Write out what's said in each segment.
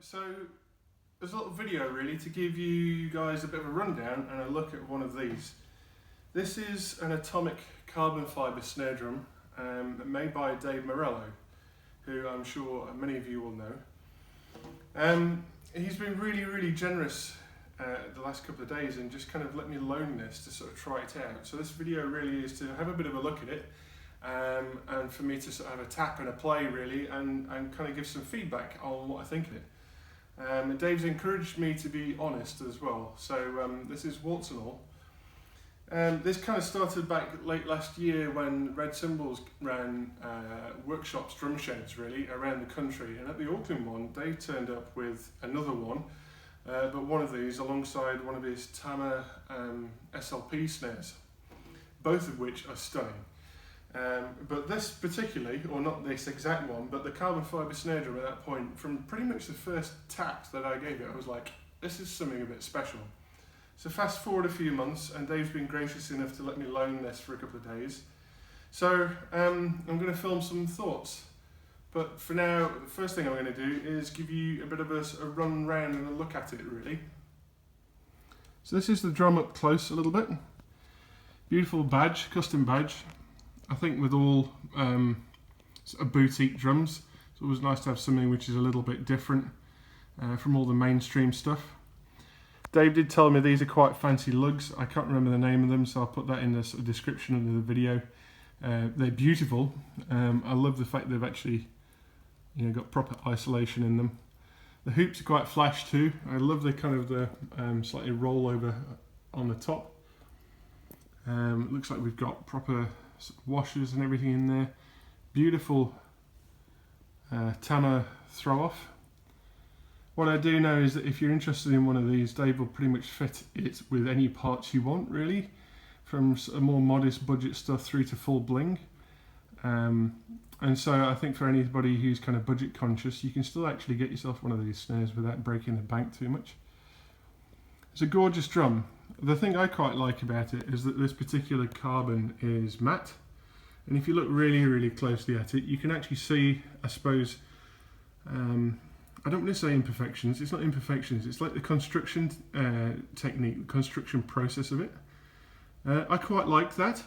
So there's a little video really to give you guys a bit of a rundown and a look at one of these. This is an atomic carbon fibre snare drum made by Dave Morello, who I'm sure many of you will know. He's been really generous the last couple of days and just kind of let me loan this to sort of try it out. So this video really is to have a bit of a look at it and for me to sort of have a tap and a play really and kind of give some feedback on what I think of it. And Dave's encouraged me to be honest as well, so this is warts and all. This kind of started back late last year when Red Cymbals ran workshops, drum sheds really, around the country, and at the Auckland one Dave turned up with another one, but one of these alongside one of his Tama SLP snares, both of which are stunning. But this particularly, or not this exact one, but the carbon fibre snare drum at that point, from pretty much the first tap that I gave it, I was like, this is something a bit special. So fast forward a few months and Dave's been gracious enough to let me loan this for a couple of days. So I'm going to film some thoughts. But for now, the first thing I'm going to do is give you a bit of a run round and a look at it really. So this is the drum up close a little bit. Beautiful badge, custom badge. I think with all sort of boutique drums, it's always nice to have something which is a little bit different from all the mainstream stuff. Dave did tell me these are quite fancy lugs. I can't remember the name of them, so I'll put that in the sort of description under the video. They're beautiful. I love the fact they've actually, got proper isolation in them. The hoops are quite flash too. I love the kind of the slightly rollover on the top. It looks like we've got proper washers and everything in there. Beautiful Tama throw off. What I do know is that if you're interested in one of these, Dave will pretty much fit it with any parts you want really, from a more modest budget stuff through to full bling. And so I think for anybody who's kind of budget conscious, you can still actually get yourself one of these snares without breaking the bank too much. It's a gorgeous drum. The thing I quite like about it is that this particular carbon is matte, and if you look really closely at it, you can actually see, I suppose, I don't want to say imperfections. It's not imperfections, it's like the construction technique, the construction process of it. I quite like that.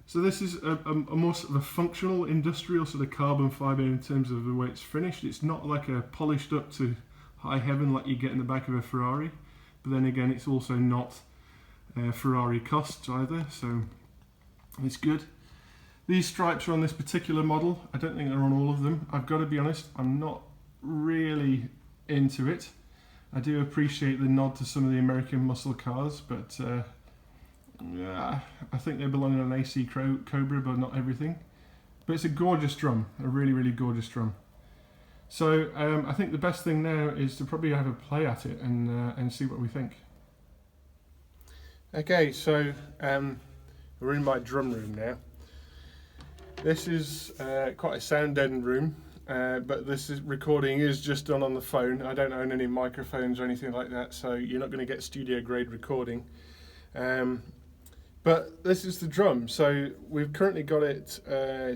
So this is a more sort of a functional industrial sort of carbon fibre in terms of the way it's finished. It's not like a polished up to high heaven like you get in the back of a Ferrari, but then again it's also not Ferrari costs either, so it's good. These stripes are on this particular model. I don't think they're on all of them. I've got to be honest, I'm not really into it. I do appreciate the nod to some of the American muscle cars, but I think they belong in an AC Cobra, but not everything. But it's a gorgeous drum, a really gorgeous drum. So I think the best thing now is to probably have a play at it and see what we think. Okay, so we're in my drum room now. This is quite a sound deadened room, but recording is just done on the phone. I don't own any microphones or anything like that, so you're not going to get studio grade recording. But this is the drum, so we've currently got it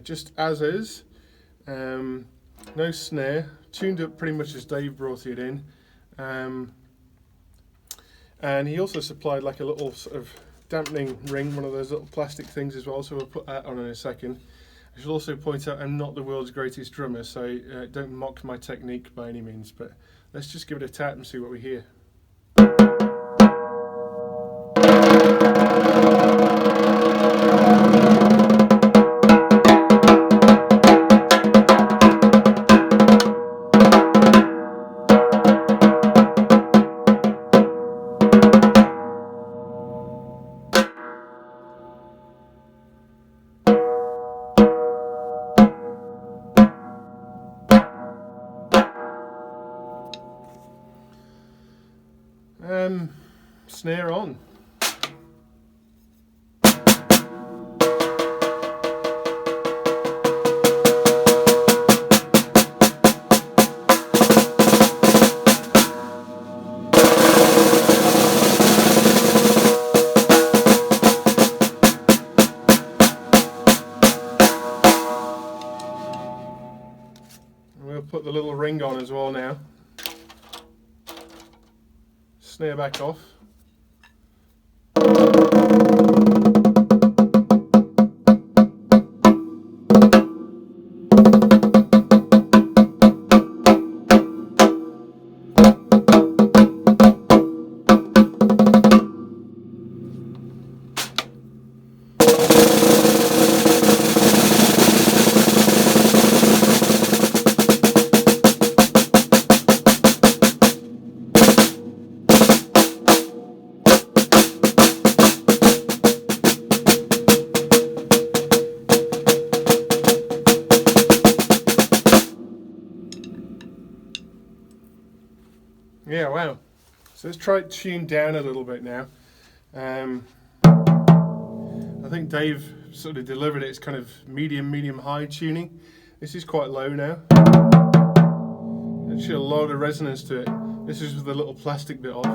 just as is, no snare, tuned up pretty much as Dave brought it in. And he also supplied like a little sort of dampening ring, one of those little plastic things as well, so we'll put that on in a second. I should also point out I'm not the world's greatest drummer, so don't mock my technique by any means, but let's just give it a tap and see what we hear. Snare on. We'll put the little ring on as well now. snare back off. Yeah, wow. So let's try it tuned down a little bit now. I think Dave sort of delivered it as kind of medium high tuning. This is quite low now. Actually a lot of resonance to it. This is with the little plastic bit off.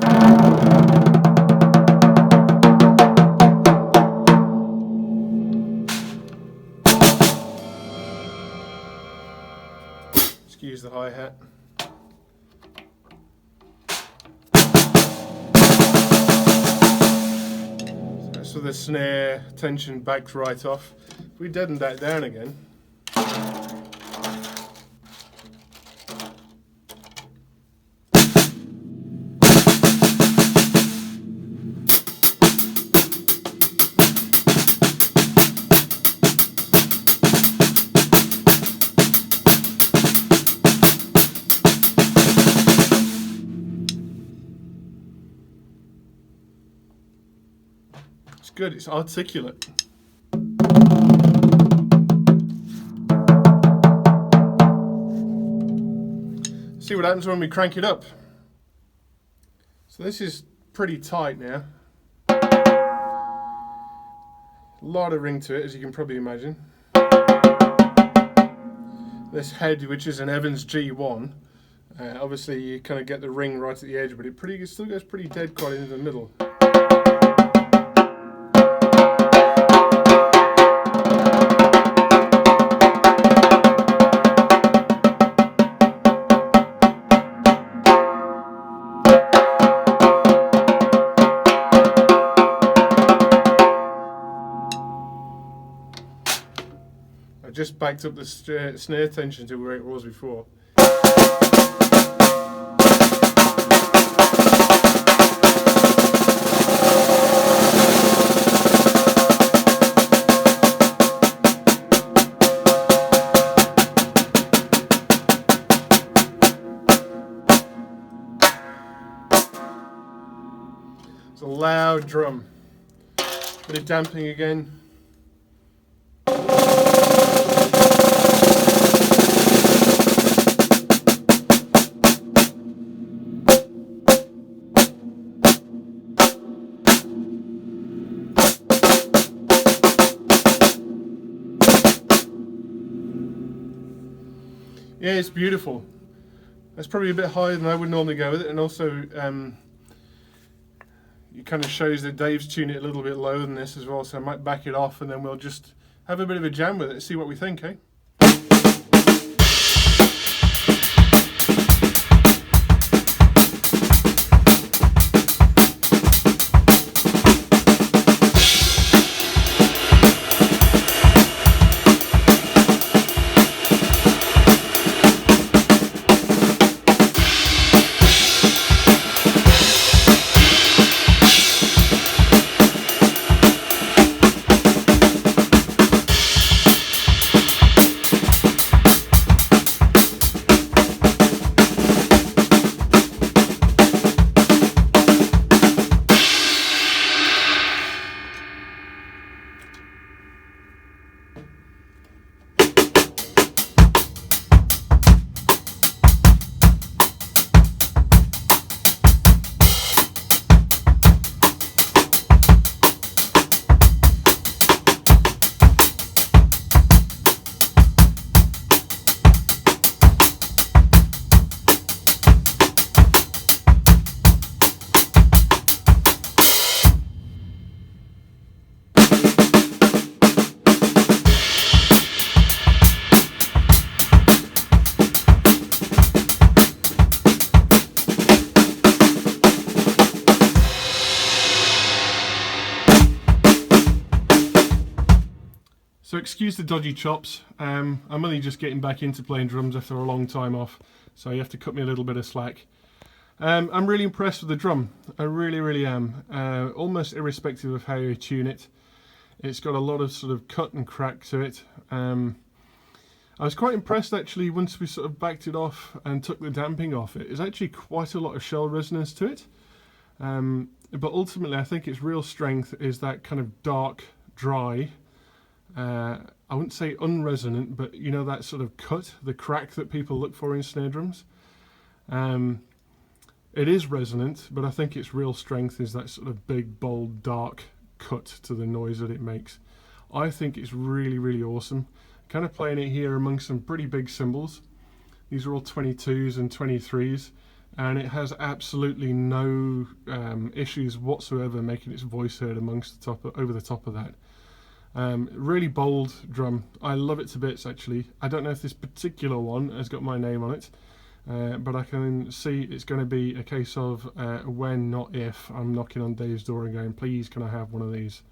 Excuse the hi-hat. So the snare tension backs right off. If we deaden that down again, it's good, it's articulate. See what happens when we crank it up. So this is pretty tight now. A lot of ring to it, as you can probably imagine. This head, which is an Evans G1, obviously you kind of get the ring right at the edge, but it still goes pretty dead quite into the middle. I just backed up the snare tension to where it was before. It's a loud drum. Bit of damping again. Yeah, it's beautiful. That's probably a bit higher than I would normally go with it, and also it kind of shows that Dave's tuned it a little bit lower than this as well, so I might back it off and then we'll just have a bit of a jam with it and see what we think, eh? excuse the dodgy chops. I'm only just getting back into playing drums after a long time off, so you have to cut me a little bit of slack. I'm really impressed with the drum. I really am. Almost irrespective of how you tune it. It's got a lot of sort of cut and crack to it. I was quite impressed actually once we sort of backed it off and took the damping off it. There's actually quite a lot of shell resonance to it. But ultimately I think its real strength is that kind of dark, dry, I wouldn't say unresonant, but you know, that sort of cut, the crack that people look for in snare drums. It is resonant, but I think its real strength is that sort of big, bold, dark cut to the noise that it makes. I think it's really awesome. Kind of playing it here among some pretty big cymbals. These are all 22s and 23s, and it has absolutely no issues whatsoever making its voice heard amongst the over the top of that. Really bold drum. I love it to bits actually. I don't know if this particular one has got my name on it, but I can see it's going to be a case of when, not if, I'm knocking on Dave's door and going, please can I have one of these.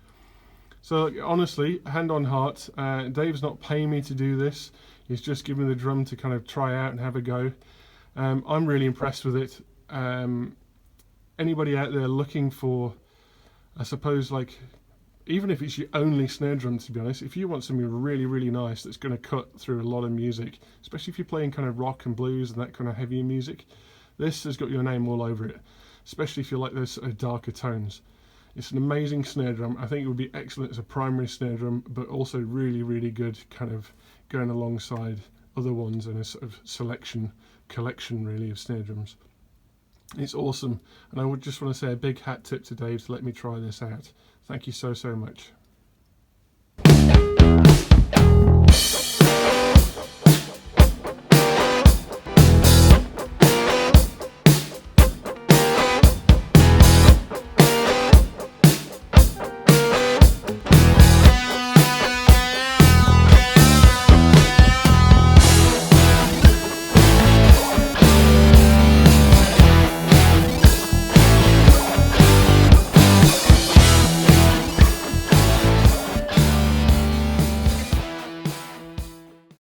So honestly, hand on heart, Dave's not paying me to do this. He's just giving me the drum to kind of try out and have a go. I'm really impressed with it. Anybody out there looking for, I suppose, like, even if it's your only snare drum, to be honest, if you want something really nice that's going to cut through a lot of music, especially if you're playing kind of rock and blues and that kind of heavier music, this has got your name all over it, especially if you like those sort of darker tones. It's an amazing snare drum. I think it would be excellent as a primary snare drum, but also really good kind of going alongside other ones in a sort of collection really of snare drums. It's awesome, and I would just want to say a big hat tip to Dave to let me try this out. Thank you so much.